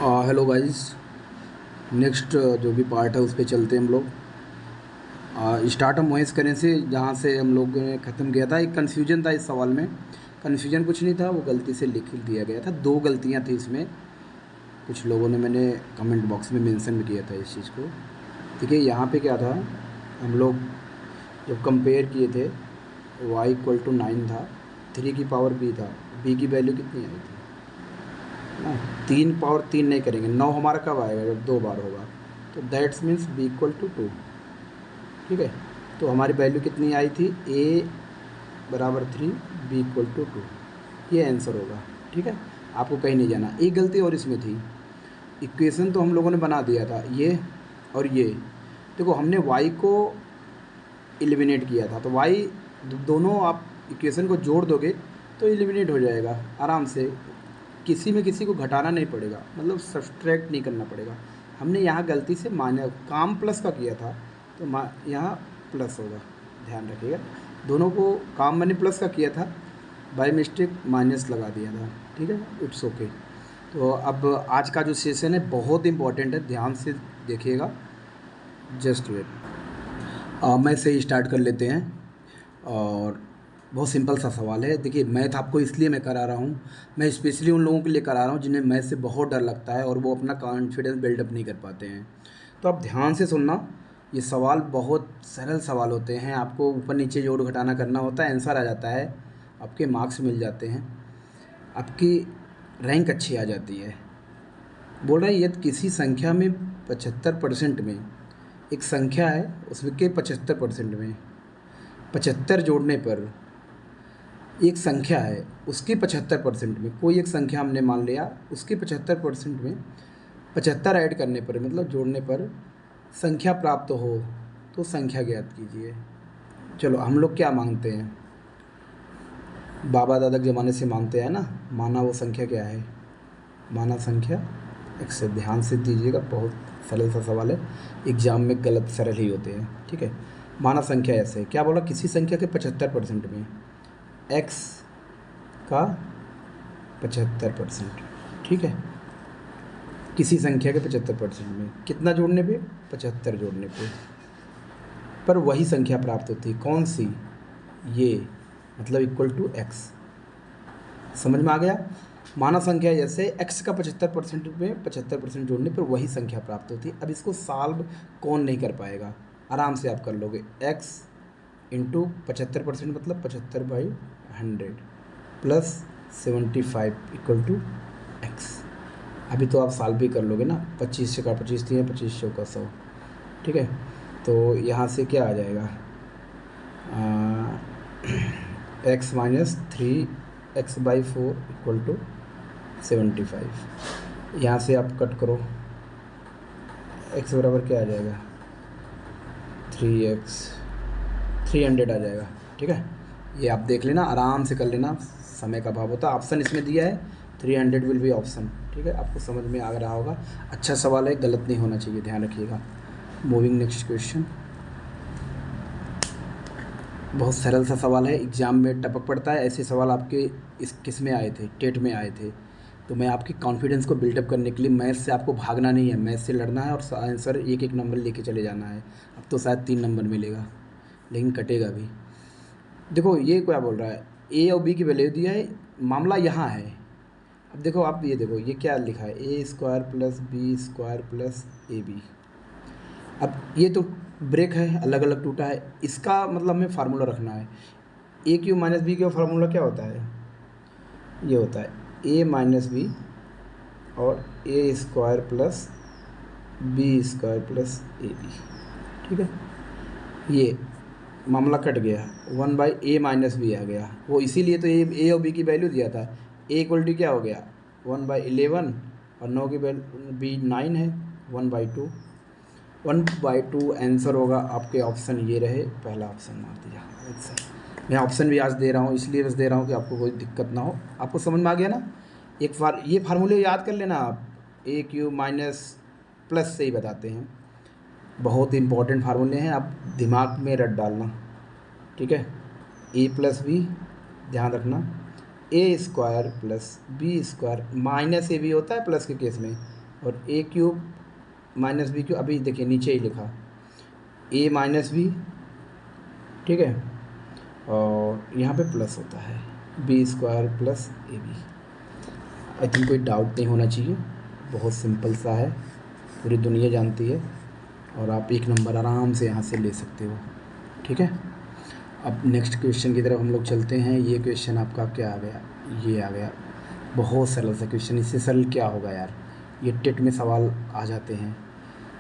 Hello guys. Next जो भी part है उस पे चलते हैं हम लोग। स्टार्ट हम वहीं से करें से जहाँ से हम लोग ने ख़त्म किया था। एक कन्फ्यूजन था इस सवाल में। कन्फ्यूजन कुछ नहीं था, वो गलती से लिख दिया गया था। दो गलतियाँ थी इसमें। कुछ लोगों ने, मैंने कमेंट बॉक्स में मेंशन भी किया था इस चीज़ को। देखिए यहाँ पे क्या था, हम लोग जब कंपेयर किए थे y = 9 था, 3 की पावर b था, b की वैल्यू कितनी आई थी ना। 3 पावर 3 नहीं करेंगे, 9 हमारा कब आएगा, जब 2 बार होगा। तो दैट्स मीन्स b = 2। ठीक है, तो हमारी वैल्यू कितनी आई थी, a = 3, b = 2। ये आंसर होगा। ठीक है, आपको कहीं नहीं जाना। एक गलती और इसमें थी, इक्वेशन तो हम लोगों ने बना दिया था ये और ये। देखो हमने y को एलिमिनेट किया था, तो y दोनों आप इक्वेशन को जोड़ दोगे तो एलिमिनेट हो जाएगा आराम से। किसी में किसी को घटाना नहीं पड़ेगा, मतलब सब्सट्रैक्ट नहीं करना पड़ेगा। हमने यहाँ गलती से माइनस काम प्लस का किया था, तो यहाँ प्लस होगा, ध्यान रखिएगा। दोनों को काम मैंने प्लस का किया था, बाय मिस्टेक माइनस लगा दिया था। ठीक है, इट्स ओके। तो अब आज का जो सेशन है बहुत इंपॉर्टेंट है, ध्यान से देखिएगा। जस्ट वेट, मैं से ही स्टार्ट कर लेते हैं। और बहुत सिंपल सा सवाल है। देखिए मैथ आपको इसलिए मैं करा रहा हूँ, मैं स्पेशली उन लोगों के लिए करा रहा हूँ जिन्हें मैथ से बहुत डर लगता है और वो अपना कॉन्फिडेंस बिल्डअप नहीं कर पाते हैं। तो आप ध्यान से सुनना, ये सवाल बहुत सरल सवाल होते हैं। आपको ऊपर नीचे जोड़ घटाना करना होता है, आंसर आ जाता है, आपके मार्क्स मिल जाते हैं, आपकी रैंक अच्छी आ जाती है। बोल रहा है यदि किसी संख्या में 75% में, एक संख्या है उसमें के 75% में 75 जोड़ने पर, एक संख्या है उसके 75% में, कोई एक संख्या हमने मान लिया, उसके 75% में 75 ऐड करने पर, मतलब जोड़ने पर संख्या प्राप्त हो, तो संख्या ज्ञात कीजिए। चलो हम लोग क्या मांगते हैं, बाबा दादा के ज़माने से मानते हैं ना, माना वो संख्या क्या है, माना संख्या x है। ध्यान से दीजिएगा, बहुत सरल सा सवाल है, एग्जाम में गलत सरल ही होते हैं। ठीक है, माना संख्या ऐसे क्या बोला, किसी संख्या के 75% में, x का 75%। ठीक है, किसी संख्या के 75% में कितना जोड़ने पे, 75 जोड़ने पे, पर वही संख्या प्राप्त होती है। कौन सी, ये, मतलब =x। समझ में आ गया। माना संख्या जैसे x का 75% में 75% जोड़ने पर वही संख्या प्राप्त होती है। अब इसको सॉल्व कौन नहीं कर पाएगा, आराम से आप कर लोगे। x × 75% मतलब 75/100 प्लस 75 = x। अभी तो आप सॉल्व भी कर लोगे ना, 25 × 25 दिए, 25 × 100। ठीक है, तो यहाँ से क्या आ जाएगा, x - 3x/4 = 75। यहाँ से आप कट करो, x बराबर क्या आ जाएगा, 3x, 300 आ जाएगा। ठीक है, ये आप देख लेना, आराम से कर लेना, समय का अभाव होता है। ऑप्शन इसमें दिया है, 300 विल बी ऑप्शन। ठीक है, आपको समझ में आ रहा होगा। अच्छा सवाल है, गलत नहीं होना चाहिए, ध्यान रखिएगा। Moving next question. बहुत सरल सा सवाल है, एग्ज़ाम में टपक पड़ता है ऐसे सवाल। आपके इस किस में आए थे, टेट में आए थे। तो मैं आपके कॉन्फिडेंस को बिल्डअप करने के लिए, मैथ से आपको भागना नहीं है, मैथ से लड़ना है और आंसर एक एक नंबर लेके चले जाना है। अब तो शायद 3 नंबर मिलेगा, लेकिन कटेगा भी। देखो ये क्या बोल रहा है, ए और बी की वैल्यू दिया है, मामला यहाँ है। अब देखो आप ये देखो, ये क्या लिखा है, a² + b² + ab। अब ये तो ब्रेक है, अलग अलग टूटा है, इसका मतलब हमें फार्मूला रखना है। a³ - b का फार्मूला क्या होता है, ये होता है a - b और a² + b² + ab। ठीक है, ये मामला कट गया, 1/a - b आ गया। वो इसीलिए तो ये a और b की वैल्यू दिया था। a = क्या हो गया, 1/11, और 9 की वैल्यू b 9 है, 1/2। 1/2 आंसर होगा। आपके ऑप्शन ये रहे, पहला ऑप्शन मार दिया। अच्छा, मैं ऑप्शन भी आज दे रहा हूँ, इसलिए बस दे रहा हूँ कि आपको कोई दिक्कत ना हो। आपको समझ में आ गया ना। एक बार ये फार्मूले याद कर लेना आप, a³ माइनस प्लस से ही बताते हैं, बहुत इंपॉर्टेंट फार्मूले हैं, आप दिमाग में रट डालना। ठीक है, a + b, ध्यान रखना, a² + b² - ab होता है प्लस के केस में, और ए क्यूब माइनस बी क्यूब, अभी देखिए नीचे ही लिखा ए माइनस बी, ठीक है, और यहाँ पे प्लस होता है B square plus A B. I think कोई डाउट नहीं होना चाहिए, बहुत सिंपल सा है, पूरी दुनिया जानती है, और आप 1 नंबर आराम से यहाँ से ले सकते हो, ठीक है। अब नेक्स्ट क्वेश्चन की तरफ हम लोग चलते हैं। ये क्वेश्चन आपका क्या आ गया, ये आ गया, बहुत सरल सा क्वेश्चन, इससे सरल क्या होगा यार, ये टेट में सवाल आ जाते हैं,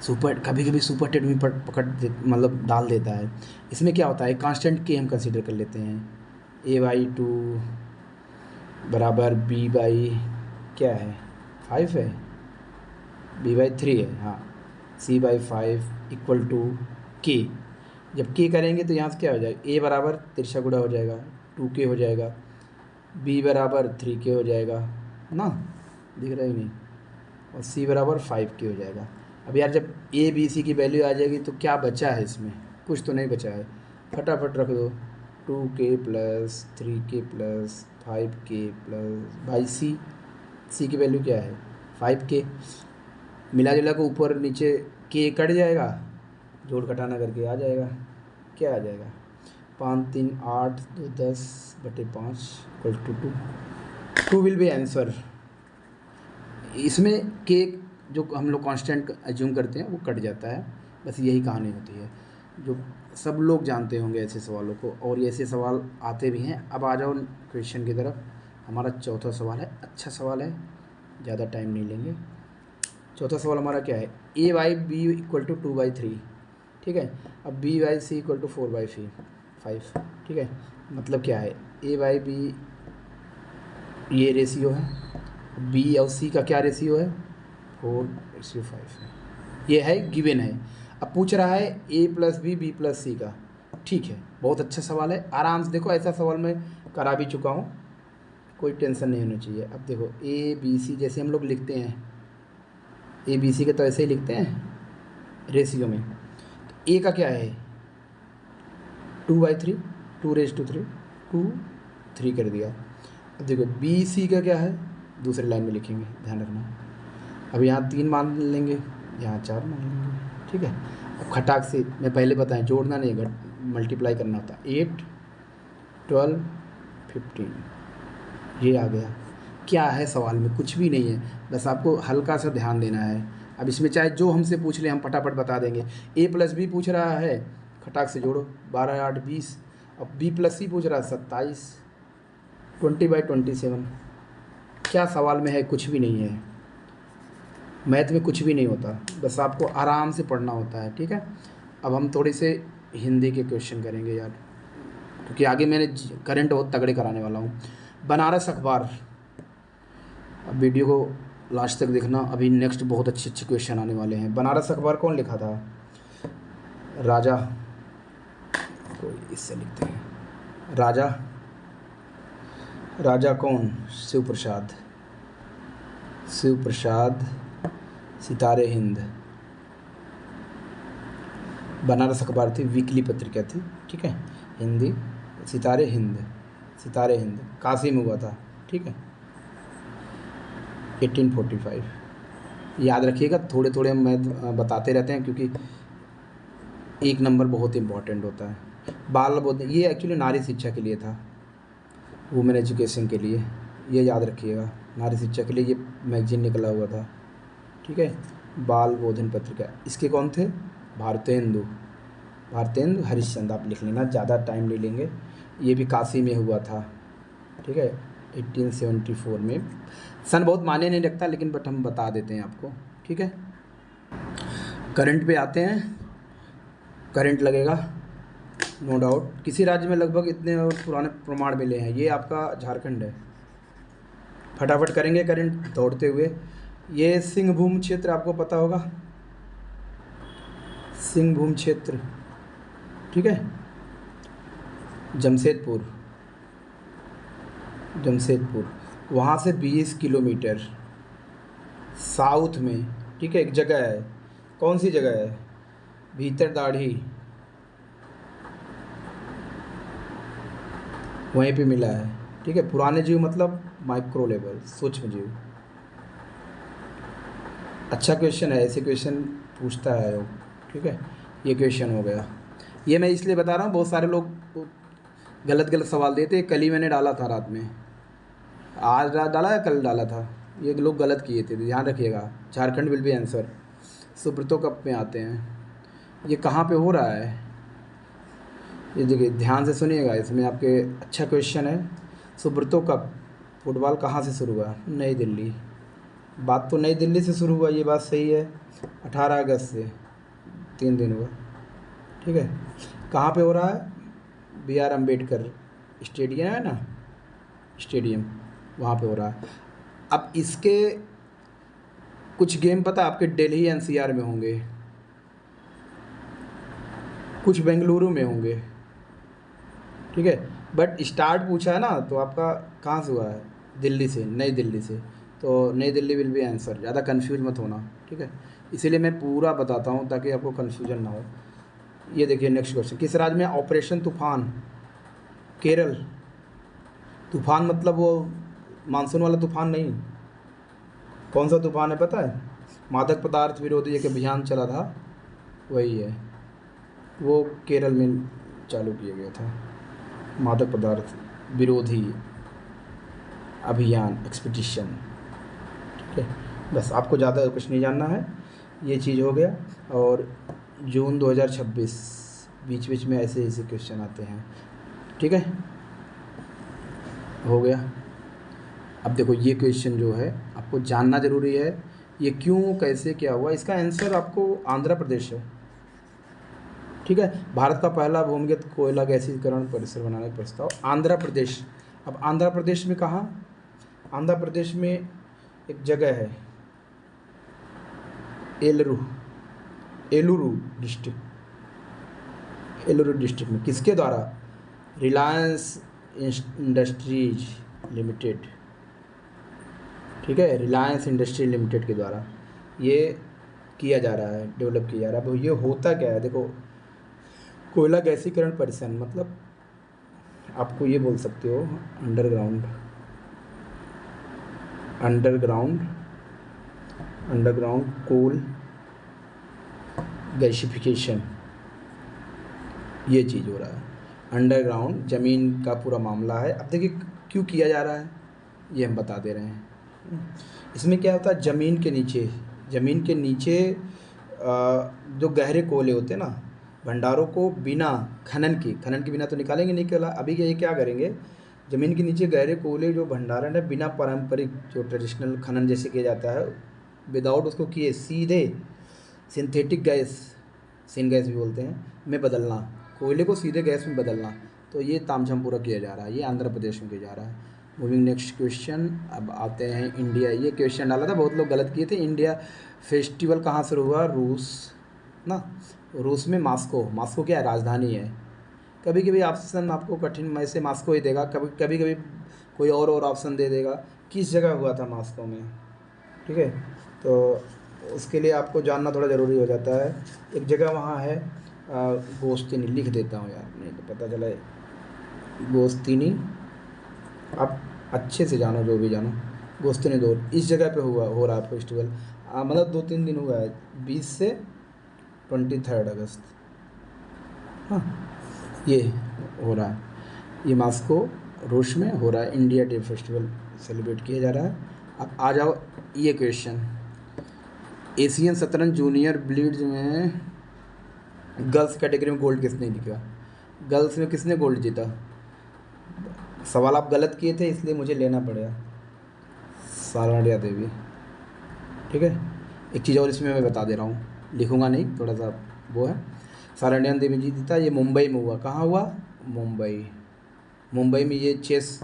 सुपर कभी कभी सुपर टेट में पकड़ मतलब डाल देता है। इसमें क्या होता है, कांस्टेंट के हम कंसीडर कर लेते हैं, a/2 बराबर b/ क्या है 5 है, b/3 है, हाँ, c/5 इक्वल टू k। जब k करेंगे तो यहाँ से क्या हो जाएगा, a बराबर तिरछा गुणा हो जाएगा 2k हो जाएगा, b बराबर 3k हो जाएगा ना, दिख रहा ही नहीं, और c बराबर 5k हो जाएगा। अब यार जब a b c की वैल्यू आ जाएगी तो क्या बचा है इसमें, कुछ तो नहीं बचा है, फटाफट रख दो, 2k plus 3k plus 5k plus by c की वैल्यू क्या है 5k, मिला जुला के ऊपर नीचे k कट जाएगा, जोड़ घटाना करके आ जाएगा, क्या आ जाएगा 5 3 8 2 10 बटे 5 equal to 2 will be answer. इसमें k जो हम लोग कांस्टेंट एज्यूम करते हैं वो कट जाता है, बस यही कहानी होती है, जो सब लोग जानते होंगे ऐसे सवालों को, और ऐसे सवाल आते भी हैं। अब आ जाओ क्वेश्चन की तरफ, हमारा चौथा सवाल है, अच्छा सवाल है, ज़्यादा टाइम नहीं लेंगे। चौथा सवाल हमारा क्या है, a/b इक्वल टू 2/3, ठीक है। अब b/c इक्वल टू 4/5, ठीक है, मतलब क्या है, a/b ये रेशियो है, b और c का क्या रेशियो है 4:5 है, ये है गिवन है। अब पूछ रहा है a प्लस बी प्लस सी का, ठीक है, बहुत अच्छा सवाल है, आराम से देखो, ऐसा सवाल मैं करा भी चुका हूँ, कोई टेंशन नहीं होनी चाहिए। अब देखो a b c जैसे हम लोग लिखते हैं, a b c के तो ऐसे ही लिखते हैं रेशियो में, तो a का क्या है 2/3, 2⁻3 2 3 कर दिया। अब देखो बी सी का क्या है, दूसरे लाइन में लिखेंगे, ध्यान रखना, अब यहाँ 3 मान लेंगे, यहाँ 4 मान लेंगे, ठीक है। अब खटाक से मैं पहले बताएं, जोड़ना नहीं, मल्टीप्लाई करना होता, 8 12 15, ये आ गया। क्या है सवाल में, कुछ भी नहीं है, बस आपको हल्का सा ध्यान देना है। अब इसमें चाहे जो हमसे पूछ ले हम फटाफट बता देंगे। a प्लस बी पूछ रहा है, खटाक से जोड़ो, 12 8 20, अब b प्लस सी पूछ रहा है 27, 20/27। क्या सवाल में है, कुछ भी नहीं है, मैथ में कुछ भी नहीं होता, बस आपको आराम से पढ़ना होता है, ठीक है। अब हम थोड़ी से हिंदी के क्वेश्चन करेंगे यार, क्योंकि आगे मैंने करंट बहुत तगड़े कराने वाला हूँ। बनारस अखबार, अब वीडियो को लास्ट तक देखना, अभी नेक्स्ट बहुत अच्छे अच्छे क्वेश्चन आने वाले हैं। बनारस अखबार कौन लिखा था, राजा, तो इससे लिखते हैं राजा, राजा कौन, शिव प्रसाद, शिव प्रसाद सितारे हिंद। बनारस अखबार थी, वीकली पत्रिका थी, ठीक है, हिंदी, सितारे हिंद, सितारे हिंद काशी में हुआ था, ठीक है, 1845। याद रखिएगा, थोड़े थोड़े हम मैथ बताते रहते हैं, क्योंकि 1 नंबर बहुत इम्पॉर्टेंट होता है। बाल बोध, ये एक्चुअली नारी शिक्षा के लिए था, वुमेन एजुकेशन के लिए, ये याद रखिएगा, नारी शिक्षा के लिए ये मैगजीन निकला हुआ था, ठीक है। बाल बोधन पत्रिका, इसके कौन थे, भारतेंदु, भारतेंदु हरिश्चंद्र, आप लिख लेना, ज़्यादा टाइम नहीं लेंगे। ये भी काशी में हुआ था, ठीक है, 1874 में। सन बहुत मायने नहीं रखता, लेकिन बट हम बता देते हैं आपको, ठीक है। करंट पे आते हैं, करंट लगेगा नो डाउट। किसी राज्य में लगभग इतने पुराने प्रमाण मिले हैं, ये आपका झारखंड है, फटाफट करेंगे करंट दौड़ते हुए। ये सिंहभूम क्षेत्र आपको पता होगा, सिंहभूम क्षेत्र, ठीक है, जमशेदपुर, जमशेदपुर, वहाँ से 20 किलोमीटर साउथ में, ठीक है, एक जगह है, कौन सी जगह है, भीतरदाढ़ी, वहीं पे मिला है, ठीक है। पुराने जीव मतलब माइक्रो लेवल, सूक्ष्म जीव, अच्छा क्वेश्चन है, ऐसे क्वेश्चन पूछता है आयोग। ठीक है, ये क्वेश्चन हो गया। ये मैं इसलिए बता रहा हूँ, बहुत सारे लोग गलत गलत सवाल देते हैं। कल ही मैंने डाला था रात में, आज रात डाला या कल डाला था, ये लोग गलत किए थे, ध्यान रखिएगा। Jharkhand will be answer. Subroto cup में आते हैं, ये कहाँ पे हो रहा है, ये देखिए ध्यान से सुनिएगा, इसमें आपके अच्छा क्वेश्चन है। सुब्रतो कप फुटबॉल कहाँ से शुरू हुआ? नई दिल्ली। बात तो नई दिल्ली से शुरू हुआ, ये बात सही है। 18 अगस्त से, 3 दिन हुआ। ठीक है, कहाँ पे हो रहा है? BR अम्बेडकर स्टेडियम है ना, स्टेडियम, वहाँ पे हो रहा है। अब इसके कुछ गेम पता आपके दिल्ली NCR में होंगे, कुछ बेंगलुरु में होंगे। ठीक है, बट स्टार्ट पूछा है ना, तो आपका कहाँ से हुआ है? दिल्ली से, नई दिल्ली से। तो नई दिल्ली विल बी आंसर, ज़्यादा कंफ्यूज मत होना। ठीक है, इसीलिए मैं पूरा बताता हूँ ताकि आपको कंफ्यूजन ना हो। ये देखिए नेक्स्ट क्वेश्चन, किस राज्य में ऑपरेशन तूफान? केरल। तूफान मतलब वो मानसून वाला तूफान नहीं। कौन सा तूफान है पता है? मादक पदार्थ विरोधी एक अभियान चला था, वही है, वो केरल में चालू किया गया था। मादक पदार्थ विरोधी अभियान, एक्सपीडिशन। ठीक है, बस आपको ज़्यादा कुछ नहीं जानना है, ये चीज़ हो गया। और जून 2026, बीच बीच में ऐसे ऐसे क्वेश्चन आते हैं। ठीक है, हो गया। अब देखो ये क्वेश्चन जो है आपको जानना ज़रूरी है, ये क्यों कैसे क्या हुआ। इसका आंसर आपको आंध्र प्रदेश है। ठीक है, भारत का पहला भूमिगत कोयला गैसीकरण परिसर बनाने का प्रस्ताव, आंध्र प्रदेश। अब आंध्र प्रदेश में कहाँ? आंध्र प्रदेश में एक जगह है, एलुरु, एलुरु डिस्ट्रिक्ट। एलुरु डिस्ट्रिक्ट में किसके द्वारा? Reliance industries limited. ठीक है, रिलायंस इंडस्ट्री लिमिटेड के द्वारा ये किया जा रहा है, डेवलप किया जा रहा है। अब ये होता क्या है देखो, कोयला गैसीकरण परिसर मतलब आपको ये बोल सकते हो underground, underground, underground coal gasification, ये चीज़ हो रहा है। अंडरग्राउंड ज़मीन का पूरा मामला है। अब देखिए क्यों किया जा रहा है, ये हम बता दे रहे हैं। इसमें क्या होता है, ज़मीन के नीचे, ज़मीन के नीचे जो गहरे कोयले होते हैं ना, भंडारों को बिना खनन के बिना तो निकालेंगे नहीं कोयला। अभी ये क्या करेंगे, ज़मीन के नीचे गहरे कोयले जो भंडारण है, बिना पारंपरिक जो ट्रेडिशनल खनन जैसे किया जाता है, विदाउट उसको किए सीधे सिंथेटिक गैस, सिन गैस भी बोलते हैं, में बदलना, कोयले को सीधे गैस में बदलना। तो ये तामझाम पूरा किया जा रहा है, ये आंध्र प्रदेश में किया जा रहा है। मूविंग नेक्स्ट क्वेश्चन, अब आते हैं इंडिया। ये क्वेश्चन डाला था, बहुत लोग गलत किए थे। इंडिया फेस्टिवल कहाँ से हुआ? रूस ना, रूस में मास्को। मास्को क्या है? राजधानी है। कभी कभी ऑप्शन आपको कठिन में से मास्को ही देगा, कभी कभी कभी कोई और ऑप्शन दे देगा। किस जगह हुआ था मास्को में? ठीक है, तो उसके लिए आपको जानना थोड़ा ज़रूरी हो जाता है। एक जगह वहाँ है गोस्तिनी, लिख देता हूँ यार, नहीं तो पता चला गोस्तिनी। आप अच्छे से जानो, जो भी जानो, गोस्तिनी दौर, इस जगह पे हो रहा है फेस्टिवल। मतलब 2-3 दिन हुआ है, 20 से 23 अगस्त। हाँ, ये हो रहा है, ये मास्को रूस में हो रहा है। इंडिया डे फेस्टिवल सेलिब्रेट किया जा रहा है। अब आ जाओ ये क्वेश्चन, एशियन शतरंज जूनियर ब्लीड्स में गर्ल्स कैटेगरी में गोल्ड किसने जीता? गर्ल्स में किसने गोल्ड जीता? सवाल आप गलत किए थे, इसलिए मुझे लेना पड़ेगा। सारांडिया देवी। ठीक है, एक चीज़ और इसमें मैं बता दे रहा हूँ, लिखूँगा नहीं, थोड़ा सा वो है। सारांडिया देवी जी जीता, ये मुंबई में हुआ। कहाँ हुआ? मुंबई। मुंबई में ये chess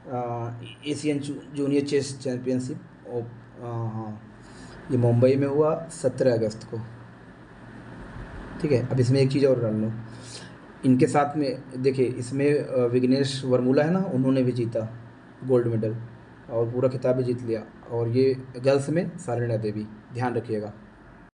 Asian junior chess championship, हाँ, ये मुंबई में हुआ 17 अगस्त को। ठीक है, अब इसमें एक चीज़ और डाल लो, इनके साथ में देखिए, इसमें विघ्नेश वर्मुला है ना, उन्होंने भी जीता गोल्ड मेडल और पूरा खिताब भी जीत लिया। और ये गर्ल्स में सारांडिया देवी, ध्यान रखिएगा।